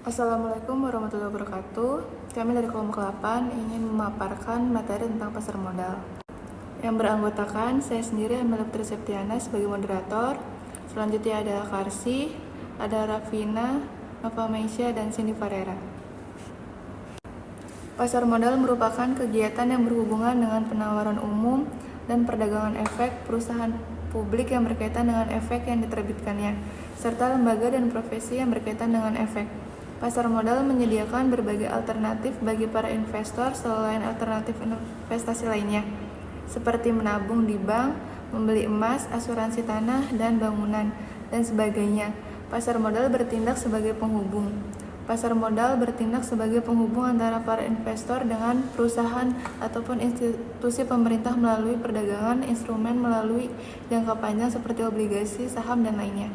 Assalamualaikum warahmatullahi wabarakatuh. Kami dari kelompok 8 ingin memaparkan materi tentang pasar modal. Yang beranggotakan saya sendiri, Amelia Putri Septiana sebagai moderator. Selanjutnya ada Karsi, ada Rafina, Nova Meisha, dan Cindy Farera. Pasar modal merupakan kegiatan yang berhubungan dengan penawaran umum dan perdagangan efek perusahaan publik yang berkaitan dengan efek yang diterbitkannya, serta lembaga dan profesi yang berkaitan dengan efek. Pasar modal menyediakan berbagai alternatif bagi para investor selain alternatif investasi lainnya, seperti menabung di bank, membeli emas, asuransi tanah dan bangunan, dan sebagainya. Pasar modal bertindak sebagai penghubung. Pasar modal bertindak sebagai penghubung antara para investor dengan perusahaan ataupun institusi pemerintah melalui perdagangan instrumen melalui jangka panjang seperti obligasi, saham, dan lainnya.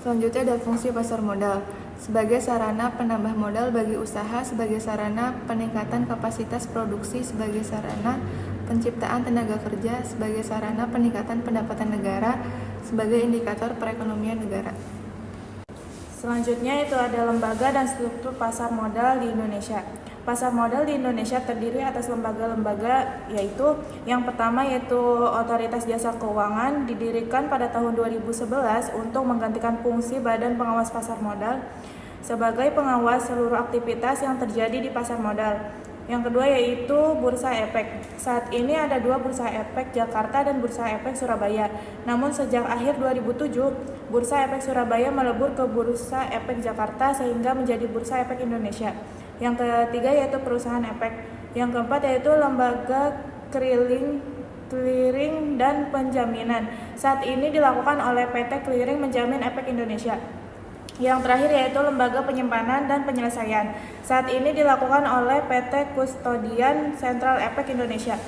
Selanjutnya ada fungsi pasar modal sebagai sarana penambah modal bagi usaha, sebagai sarana peningkatan kapasitas produksi, sebagai sarana penciptaan tenaga kerja, sebagai sarana peningkatan pendapatan negara, sebagai indikator perekonomian negara. Selanjutnya itu ada lembaga dan struktur pasar modal di Indonesia. Pasar modal di Indonesia terdiri atas lembaga-lembaga, yaitu yang pertama yaitu Otoritas Jasa Keuangan, didirikan pada tahun 2011 untuk menggantikan fungsi Badan Pengawas Pasar Modal sebagai pengawas seluruh aktivitas yang terjadi di pasar modal. Yang kedua yaitu Bursa Efek. Saat ini ada dua Bursa Efek Jakarta dan Bursa Efek Surabaya. Namun sejak akhir 2007, Bursa Efek Surabaya melebur ke Bursa Efek Jakarta sehingga menjadi Bursa Efek Indonesia. Yang ketiga yaitu perusahaan efek. Yang keempat yaitu lembaga clearing dan penjaminan. Saat ini dilakukan oleh PT Clearing Menjamin Efek Indonesia. Yang terakhir yaitu lembaga penyimpanan dan penyelesaian. Saat ini dilakukan oleh PT Kustodian Sentral Efek Indonesia.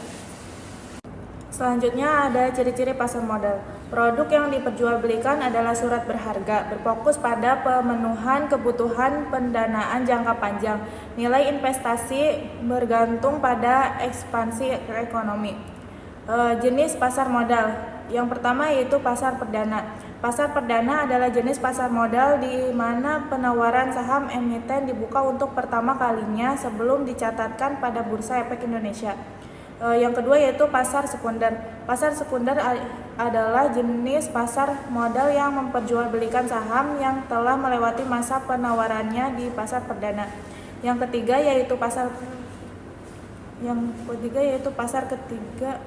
Selanjutnya ada ciri-ciri pasar modal. Produk yang diperjualbelikan adalah surat berharga, berfokus pada pemenuhan kebutuhan pendanaan jangka panjang. Nilai investasi bergantung pada ekspansi ekonomi. Jenis pasar modal. Yang pertama yaitu pasar perdana. Pasar perdana adalah jenis pasar modal di mana penawaran saham emiten dibuka untuk pertama kalinya sebelum dicatatkan pada Bursa Efek Indonesia. Yang kedua yaitu pasar sekunder. Pasar sekunder adalah jenis pasar modal yang memperjualbelikan saham yang telah melewati masa penawarannya di pasar perdana. Yang ketiga yaitu pasar ketiga.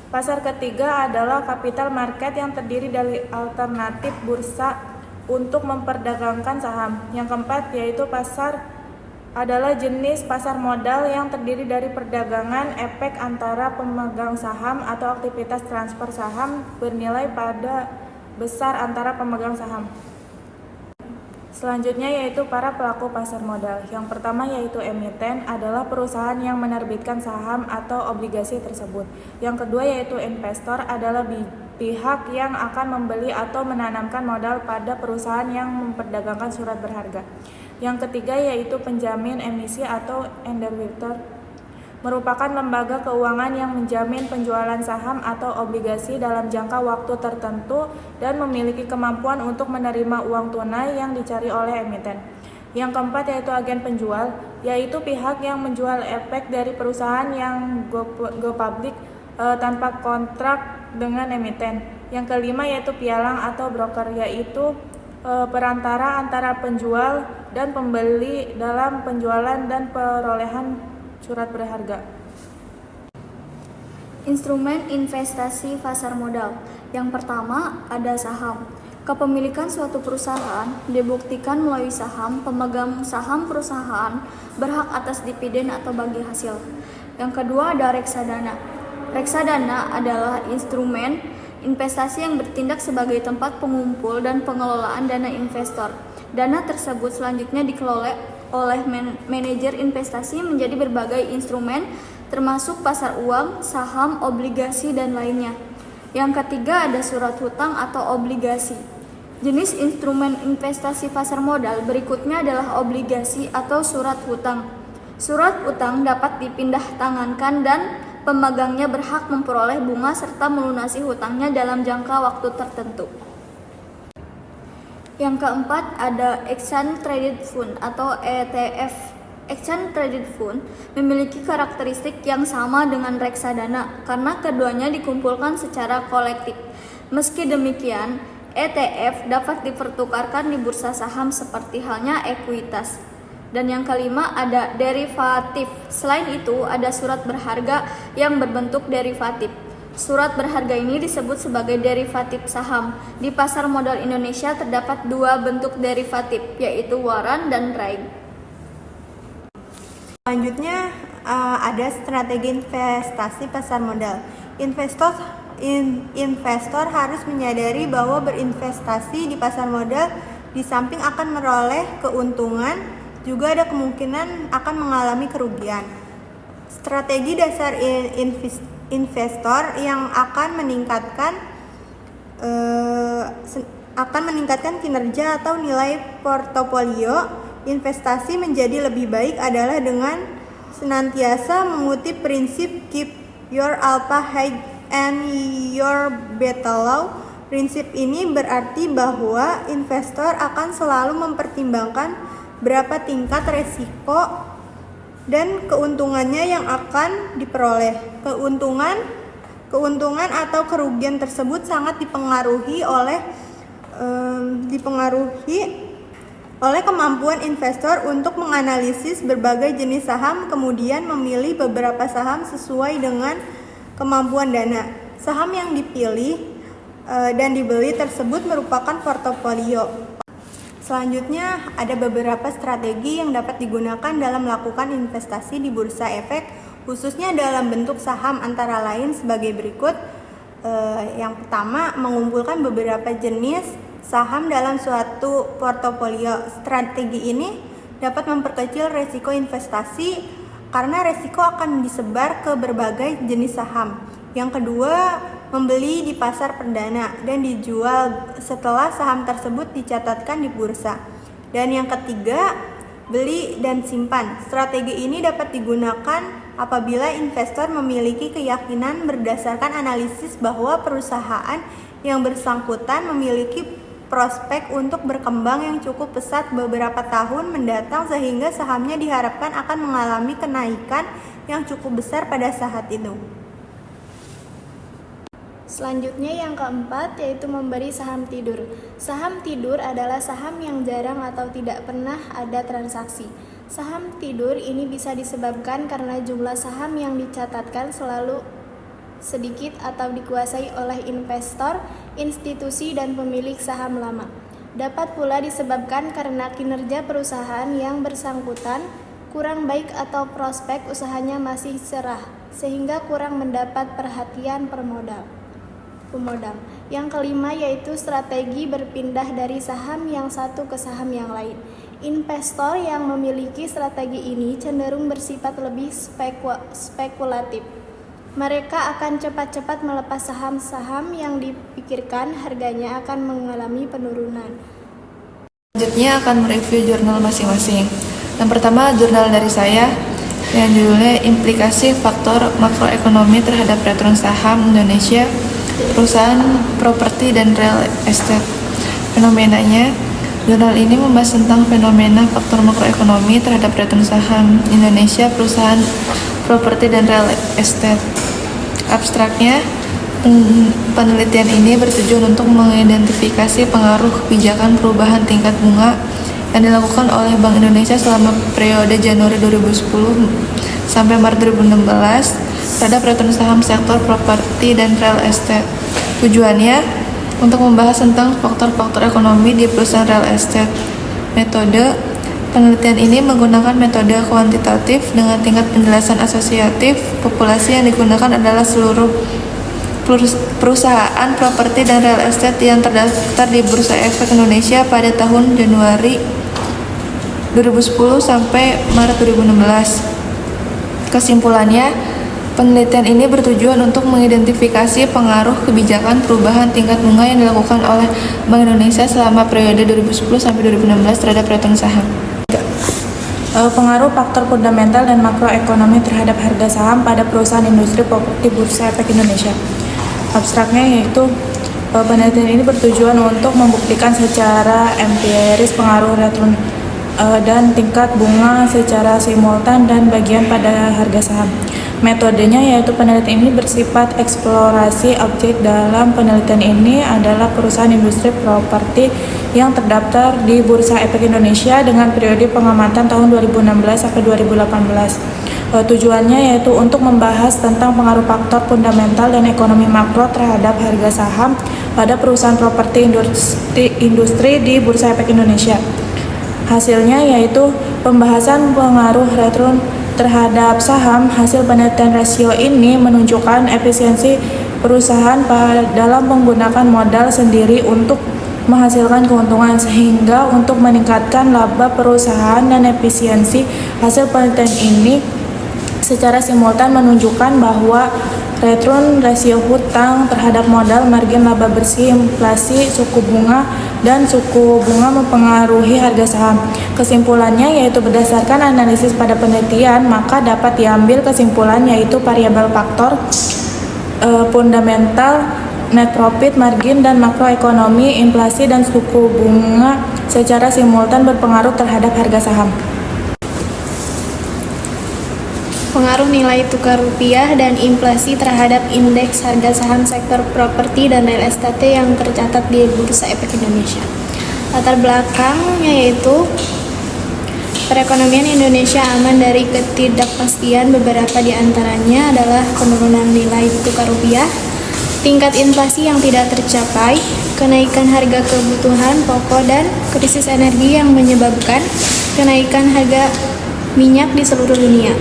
Pasar ketiga adalah capital market yang terdiri dari alternatif bursa untuk memperdagangkan saham. Yang keempat yaitu pasar adalah jenis pasar modal yang terdiri dari perdagangan efek antara pemegang saham atau aktivitas transfer saham bernilai pada besar antara pemegang saham. Selanjutnya yaitu para pelaku pasar modal. Yang pertama yaitu emiten adalah perusahaan yang menerbitkan saham atau obligasi tersebut. Yang kedua yaitu investor adalah pihak yang akan membeli atau menanamkan modal pada perusahaan yang memperdagangkan surat berharga. Yang ketiga yaitu penjamin emisi atau underwriter, merupakan lembaga keuangan yang menjamin penjualan saham atau obligasi dalam jangka waktu tertentu dan memiliki kemampuan untuk menerima uang tunai yang dicari oleh emiten. Yang keempat yaitu agen penjual, yaitu pihak yang menjual efek dari perusahaan yang go public tanpa kontrak dengan emiten. Yang kelima yaitu pialang atau broker, yaitu perantara antara penjual dan pembeli dalam penjualan dan perolehan surat berharga. Instrumen investasi pasar modal. Yang pertama ada saham. Kepemilikan suatu perusahaan dibuktikan melalui saham. Pemegang saham perusahaan berhak atas dividen atau bagi hasil. Yang kedua ada reksadana. Reksadana adalah instrumen investasi yang bertindak sebagai tempat pengumpul dan pengelolaan dana investor. Dana tersebut selanjutnya dikelola oleh manajer investasi menjadi berbagai instrumen termasuk pasar uang, saham, obligasi, dan lainnya. Yang ketiga ada surat hutang atau obligasi. Jenis instrumen investasi pasar modal berikutnya adalah obligasi atau surat hutang. Surat hutang dapat dipindah tangankan dan pemegangnya berhak memperoleh bunga serta melunasi hutangnya dalam jangka waktu tertentu. Yang keempat ada Exchange Traded Fund atau ETF. Exchange Traded Fund memiliki karakteristik yang sama dengan reksadana karena keduanya dikumpulkan secara kolektif. Meski demikian, ETF dapat dipertukarkan di bursa saham seperti halnya ekuitas. Dan yang kelima ada derivatif. Selain itu, ada surat berharga yang berbentuk derivatif. Surat berharga ini disebut sebagai derivatif saham. Di pasar modal Indonesia terdapat dua bentuk derivatif, yaitu waran dan raing. Selanjutnya ada strategi investasi pasar modal. Investor harus menyadari bahwa berinvestasi di pasar modal di samping akan meroleh keuntungan, juga ada kemungkinan akan mengalami kerugian. Strategi dasar investor yang akan meningkatkan kinerja atau nilai portofolio investasi menjadi lebih baik adalah dengan senantiasa mengutip prinsip keep your alpha high and your beta low. Prinsip ini berarti bahwa investor akan selalu mempertimbangkan berapa tingkat resiko dan keuntungannya yang akan diperoleh. Keuntungan atau kerugian tersebut sangat dipengaruhi oleh kemampuan investor untuk menganalisis berbagai jenis saham, kemudian memilih beberapa saham sesuai dengan kemampuan dana. Saham yang dipilih dan dibeli tersebut merupakan portofolio. Selanjutnya, ada beberapa strategi yang dapat digunakan dalam melakukan investasi di bursa efek, khususnya dalam bentuk saham, antara lain sebagai berikut. Yang pertama, mengumpulkan beberapa jenis saham dalam suatu portofolio. Strategi ini dapat memperkecil resiko investasi karena resiko akan disebar ke berbagai jenis saham. Yang kedua, membeli di pasar perdana dan dijual setelah saham tersebut dicatatkan di bursa. Dan yang ketiga, beli dan simpan. Strategi ini dapat digunakan apabila investor memiliki keyakinan berdasarkan analisis bahwa perusahaan yang bersangkutan memiliki prospek untuk berkembang yang cukup pesat beberapa tahun mendatang, sehingga sahamnya diharapkan akan mengalami kenaikan yang cukup besar pada saat itu. Selanjutnya yang keempat yaitu memberi saham tidur. Saham tidur adalah saham yang jarang atau tidak pernah ada transaksi. Saham tidur ini bisa disebabkan karena jumlah saham yang dicatatkan selalu sedikit atau dikuasai oleh investor, institusi, dan pemilik saham lama. Dapat pula disebabkan karena kinerja perusahaan yang bersangkutan kurang baik atau prospek usahanya masih cerah, sehingga kurang mendapat perhatian pemodal. Yang kelima yaitu strategi berpindah dari saham yang satu ke saham yang lain. Investor yang memiliki strategi ini cenderung bersifat lebih spekulatif. Mereka akan cepat-cepat melepas saham-saham yang dipikirkan harganya akan mengalami penurunan. Selanjutnya akan mereview jurnal masing-masing. Yang pertama, jurnal dari saya yang judulnya Implikasi Faktor Makroekonomi Terhadap Return Saham Indonesia, Perusahaan Properti dan Real Estate. Fenomenanya, jurnal ini membahas tentang fenomena faktor makroekonomi terhadap return saham Indonesia, perusahaan properti dan real estate. Abstraknya, penelitian ini bertujuan untuk mengidentifikasi pengaruh kebijakan perubahan tingkat bunga yang dilakukan oleh Bank Indonesia selama periode Januari 2010 sampai Maret 2016 terhadap return saham sektor properti dan real estate. Tujuannya untuk membahas tentang faktor-faktor ekonomi di perusahaan real estate. Metode penelitian ini menggunakan metode kuantitatif dengan tingkat penjelasan asosiatif. Populasi yang digunakan adalah seluruh perusahaan properti dan real estate yang terdaftar di Bursa Efek Indonesia pada tahun Januari 2010 sampai Maret 2016. Kesimpulannya, penelitian ini bertujuan untuk mengidentifikasi pengaruh kebijakan perubahan tingkat bunga yang dilakukan oleh Bank Indonesia selama periode 2010 sampai 2016 terhadap return saham. Pengaruh faktor fundamental dan makroekonomi terhadap harga saham pada perusahaan industri properti Bursa Efek Indonesia. Abstraknya yaitu Penelitian ini bertujuan untuk membuktikan secara empiris pengaruh return dan tingkat bunga secara simultan dan bagian pada harga saham. Metodenya yaitu penelitian ini bersifat eksplorasi objek. Dalam penelitian ini adalah perusahaan industri properti yang terdaftar di Bursa Efek Indonesia dengan periode pengamatan tahun 2016 sampai 2018. Tujuannya yaitu untuk membahas tentang pengaruh faktor fundamental dan ekonomi makro terhadap harga saham pada perusahaan properti industri di Bursa Efek Indonesia. Hasilnya yaitu pembahasan pengaruh return terhadap saham. Hasil penelitian rasio ini menunjukkan efisiensi perusahaan dalam menggunakan modal sendiri untuk menghasilkan keuntungan, sehingga untuk meningkatkan laba perusahaan dan efisiensi. Hasil penelitian ini secara simultan menunjukkan bahwa return rasio hutang terhadap modal, margin laba bersih, inflasi, suku bunga, dan suku bunga mempengaruhi harga saham. Kesimpulannya yaitu berdasarkan analisis pada penelitian, maka dapat diambil kesimpulan yaitu variabel faktor fundamental, net profit, margin, dan makroekonomi, inflasi, dan suku bunga secara simultan berpengaruh terhadap harga saham. Pengaruh nilai tukar rupiah dan inflasi terhadap indeks harga saham sektor properti dan real estate yang tercatat di Bursa Efek Indonesia. Latar belakangnya yaitu perekonomian Indonesia aman dari ketidakpastian. Beberapa di antaranya adalah penurunan nilai tukar rupiah, tingkat inflasi yang tidak tercapai, kenaikan harga kebutuhan pokok, dan krisis energi yang menyebabkan kenaikan harga minyak di seluruh dunia.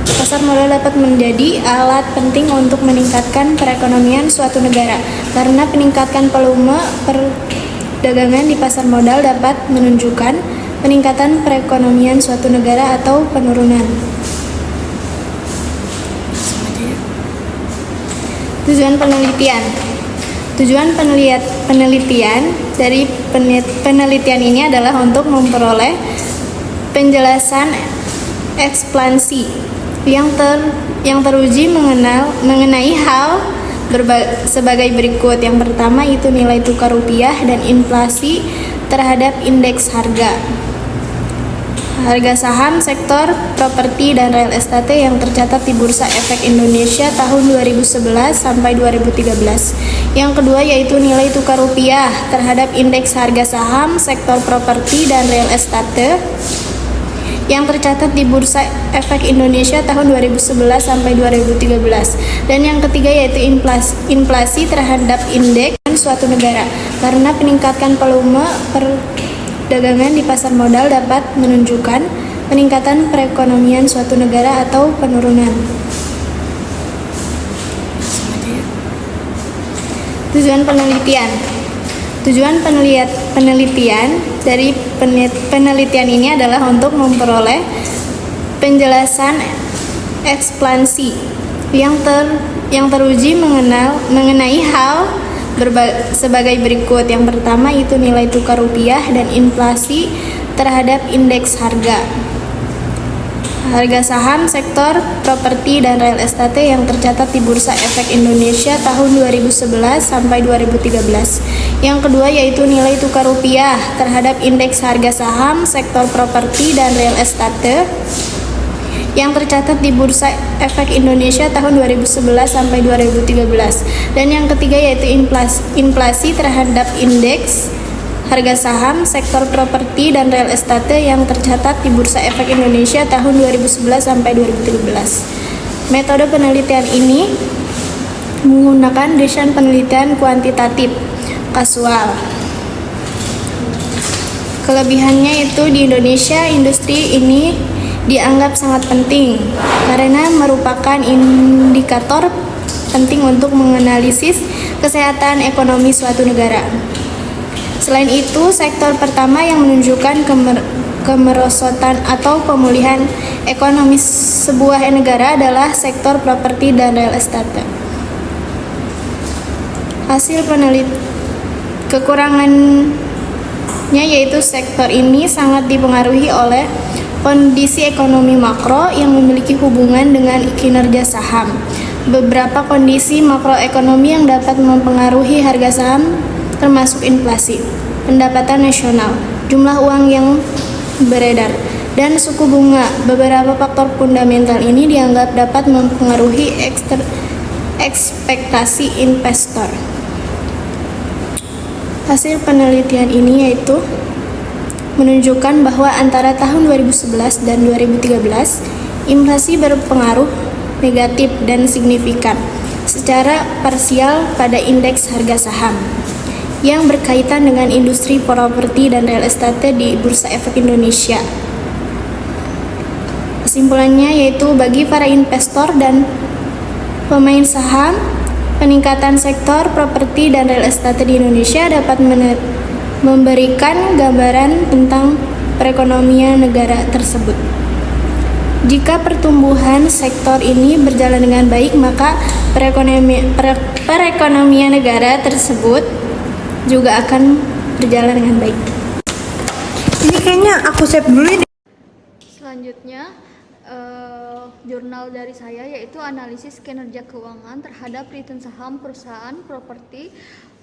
Pasar modal dapat menjadi alat penting untuk meningkatkan perekonomian suatu negara, karena peningkatan volume perdagangan di pasar modal dapat menunjukkan peningkatan perekonomian suatu negara atau penurunan. Tujuan penelitian. Tujuan penelitian dari penelitian ini adalah untuk memperoleh penjelasan ekspansi yang teruji mengenai hal sebagai berikut. Yang pertama itu nilai tukar rupiah dan inflasi terhadap indeks harga saham sektor properti dan real estate yang tercatat di Bursa Efek Indonesia tahun 2011 sampai 2013. Yang kedua yaitu nilai tukar rupiah terhadap indeks harga saham sektor properti dan real estate yang tercatat di Bursa Efek Indonesia tahun 2011 sampai 2013. Dan yang ketiga yaitu inflasi terhadap indeks suatu negara, karena peningkatan volume perdagangan di pasar modal dapat menunjukkan peningkatan perekonomian suatu negara atau penurunan. Tujuan penelitian. Tujuan penelitian dari penelitian ini adalah untuk memperoleh penjelasan ekspansi yang teruji mengenai hal sebagai berikut. Yang pertama itu nilai tukar rupiah dan inflasi terhadap indeks harga saham sektor properti dan real estate yang tercatat di Bursa Efek Indonesia tahun 2011 sampai 2013. Yang kedua yaitu nilai tukar rupiah terhadap indeks harga saham sektor properti dan real estate yang tercatat di Bursa Efek Indonesia tahun 2011 sampai 2013. Dan yang ketiga yaitu inflasi terhadap indeks harga saham sektor properti dan real estate yang tercatat di Bursa Efek Indonesia tahun 2011 sampai 2013. Metode penelitian ini menggunakan desain penelitian kuantitatif kasual. Kelebihannya itu di Indonesia industri ini dianggap sangat penting karena merupakan indikator penting untuk menganalisis kesehatan ekonomi suatu negara. Selain itu, sektor pertama yang menunjukkan kemerosotan atau pemulihan ekonomi sebuah negara adalah sektor properti dan real estate. Hasil kekurangannya yaitu sektor ini sangat dipengaruhi oleh kondisi ekonomi makro yang memiliki hubungan dengan kinerja saham. beberapa kondisi makroekonomi yang dapat mempengaruhi harga saham termasuk inflasi, pendapatan nasional, jumlah uang yang beredar, dan suku bunga. Beberapa faktor fundamental ini dianggap dapat mempengaruhi ekspektasi investor. Hasil penelitian ini yaitu menunjukkan bahwa antara tahun 2011 dan 2013, inflasi berpengaruh negatif dan signifikan secara parsial pada indeks harga saham yang berkaitan dengan industri properti dan real estate di Bursa Efek Indonesia. Kesimpulannya yaitu bagi para investor dan pemain saham, peningkatan sektor properti dan real estate di Indonesia dapat memberikan gambaran tentang perekonomian negara tersebut. Jika pertumbuhan sektor ini berjalan dengan baik, maka perekonomian negara tersebut juga akan berjalan dengan baik. Ini kayaknya aku save dulu deh. Selanjutnya, jurnal dari saya yaitu analisis kinerja keuangan terhadap return saham perusahaan properti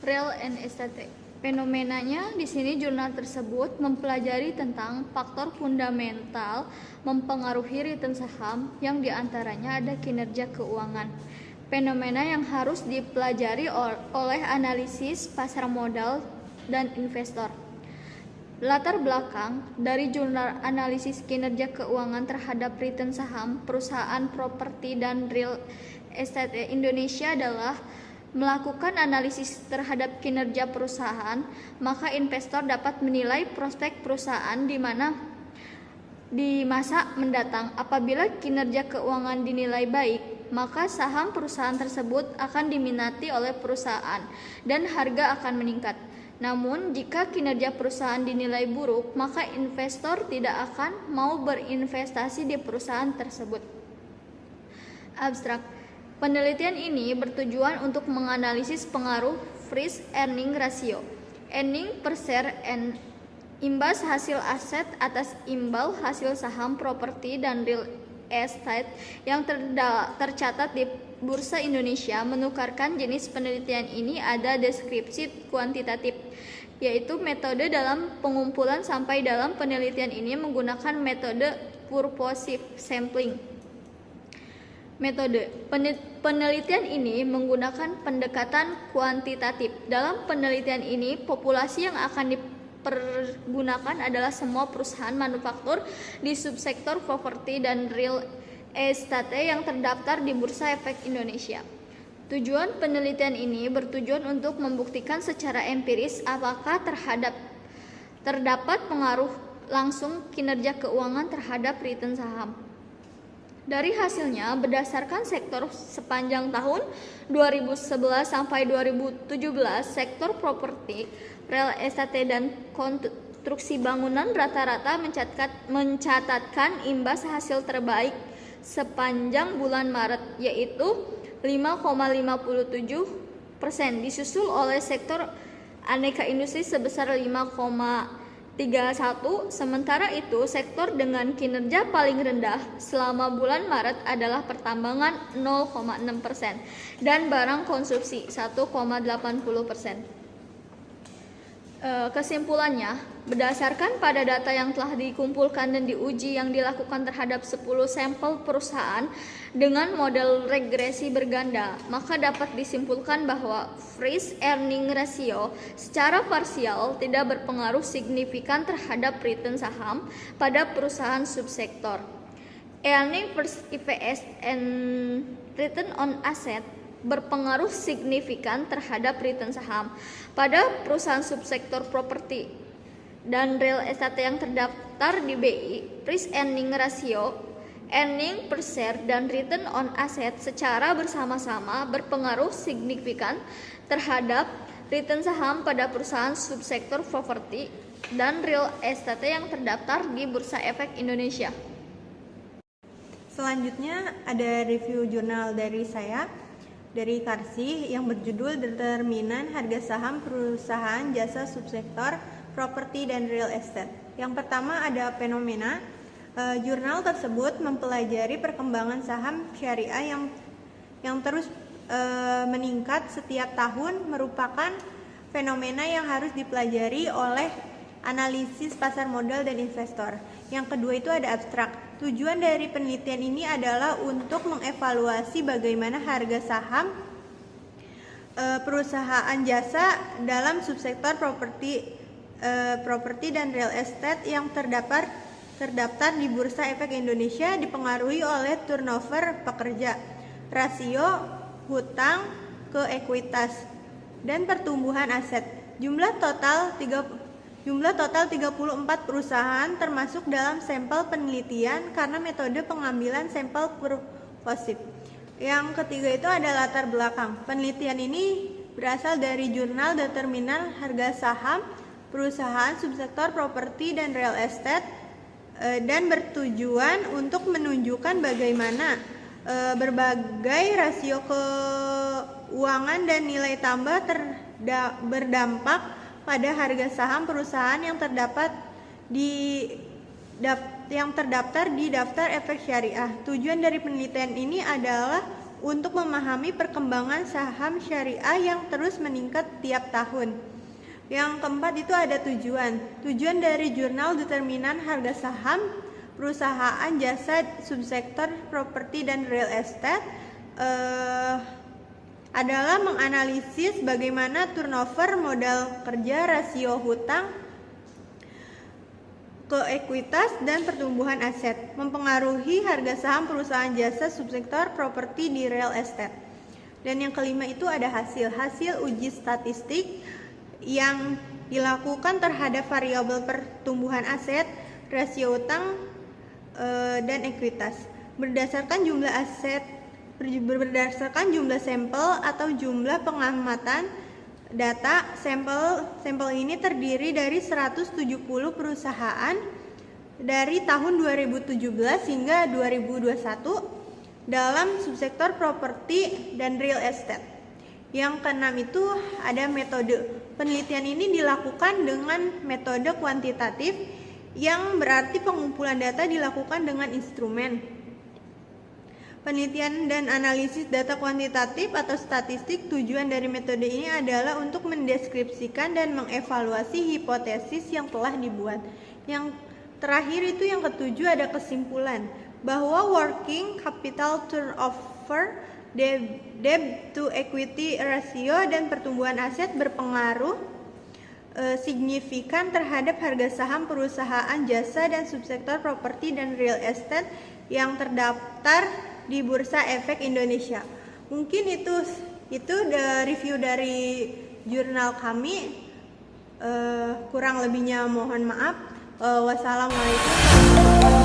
real and estate. Fenomenanya di sini jurnal tersebut mempelajari tentang faktor fundamental mempengaruhi return saham yang diantaranya ada kinerja keuangan. Fenomena yang harus dipelajari oleh analisis pasar modal dan investor. Latar belakang dari jurnal analisis kinerja keuangan terhadap return saham perusahaan properti dan real estate Indonesia adalah melakukan analisis terhadap kinerja perusahaan, maka investor dapat menilai prospek perusahaan di masa mendatang. Apabila kinerja keuangan dinilai baik, maka saham perusahaan tersebut akan diminati oleh perusahaan dan harga akan meningkat. Namun, jika kinerja perusahaan dinilai buruk, maka investor tidak akan mau berinvestasi di perusahaan tersebut. Abstrak. Penelitian ini bertujuan untuk menganalisis pengaruh price earning ratio, earning per share, and imbas hasil aset atas imbal hasil saham properti dan real estate yang tercatat di Bursa Indonesia. Menukarkan jenis penelitian ini ada deskripsi kuantitatif, yaitu metode dalam pengumpulan sampai dalam penelitian ini menggunakan metode purposive sampling. Metode penelitian ini menggunakan pendekatan kuantitatif. Dalam penelitian ini, populasi yang akan dipergunakan adalah semua perusahaan manufaktur di subsektor properti dan real estate yang terdaftar di Bursa Efek Indonesia. Tujuan penelitian ini bertujuan untuk membuktikan secara empiris apakah terdapat pengaruh langsung kinerja keuangan terhadap return saham. Dari hasilnya, berdasarkan sektor sepanjang tahun 2011 sampai 2017, sektor properti, real estate, dan konstruksi bangunan rata-rata mencatatkan imbas hasil terbaik sepanjang bulan Maret, yaitu 5,57%, disusul oleh sektor aneka industri sebesar 5,31%. Sementara itu, sektor dengan kinerja paling rendah selama bulan Maret adalah pertambangan 0,6% dan barang konsumsi 1,80%. Kesimpulannya, berdasarkan pada data yang telah dikumpulkan dan diuji yang dilakukan terhadap 10 sampel perusahaan dengan model regresi berganda, maka dapat disimpulkan bahwa price earning ratio secara parsial tidak berpengaruh signifikan terhadap return saham pada perusahaan subsektor. Earning per EPS and return on asset berpengaruh signifikan terhadap return saham pada perusahaan subsektor properti dan real estate yang terdaftar di BI. Price earning ratio, earning per share, dan return on asset secara bersama-sama berpengaruh signifikan terhadap return saham pada perusahaan subsektor properti dan real estate yang terdaftar di Bursa Efek Indonesia. Selanjutnya ada review jurnal dari saya, dari Karsi, yang berjudul Determinan Harga Saham Perusahaan Jasa Subsektor Properti dan Real Estate. Yang pertama ada fenomena. Jurnal tersebut mempelajari perkembangan saham syariah yang terus meningkat setiap tahun merupakan fenomena yang harus dipelajari oleh analisis pasar modal dan investor. Yang kedua itu ada abstrak. Tujuan dari penelitian ini adalah untuk mengevaluasi bagaimana harga saham perusahaan jasa dalam subsektor properti dan real estate yang terdaftar di Bursa Efek Indonesia dipengaruhi oleh turnover pekerja, rasio hutang ke ekuitas, dan pertumbuhan aset. Jumlah total 34 perusahaan termasuk dalam sampel penelitian karena metode pengambilan sampel purposive. Yang ketiga itu ada latar belakang. Penelitian ini berasal dari jurnal determinan harga saham perusahaan subsektor properti dan real estate dan bertujuan untuk menunjukkan bagaimana berbagai rasio keuangan dan nilai tambah berdampak pada harga saham perusahaan yang terdaftar di daftar efek syariah. Tujuan dari penelitian ini adalah untuk memahami perkembangan saham syariah yang terus meningkat tiap tahun. Yang keempat itu ada tujuan. Tujuan dari jurnal determinan harga saham perusahaan jasa subsektor properti dan real estate adalah menganalisis bagaimana turnover modal kerja, rasio hutang ke ekuitas dan pertumbuhan aset mempengaruhi harga saham perusahaan jasa subsektor properti di real estate. Dan yang kelima itu ada hasil uji statistik yang dilakukan terhadap variabel pertumbuhan aset, rasio hutang dan ekuitas berdasarkan jumlah sampel atau jumlah pengamatan data. Sampel ini terdiri dari 170 perusahaan dari tahun 2017 hingga 2021 dalam subsektor properti dan real estate. Yang keenam itu ada metode. Penelitian ini dilakukan dengan metode kuantitatif, yang berarti pengumpulan data dilakukan dengan instrumen. Penelitian dan analisis data kuantitatif atau statistik, tujuan dari metode ini adalah untuk mendeskripsikan dan mengevaluasi hipotesis yang telah dibuat. Yang terakhir itu yang ketujuh ada kesimpulan bahwa working capital turnover, debt to equity ratio, dan pertumbuhan aset berpengaruh signifikan terhadap harga saham perusahaan jasa dan subsektor properti dan real estate yang terdaftar di Bursa Efek Indonesia. Mungkin itu review dari jurnal kami. Kurang lebihnya mohon maaf. Wassalamualaikum warahmatullahi wabarakatuh.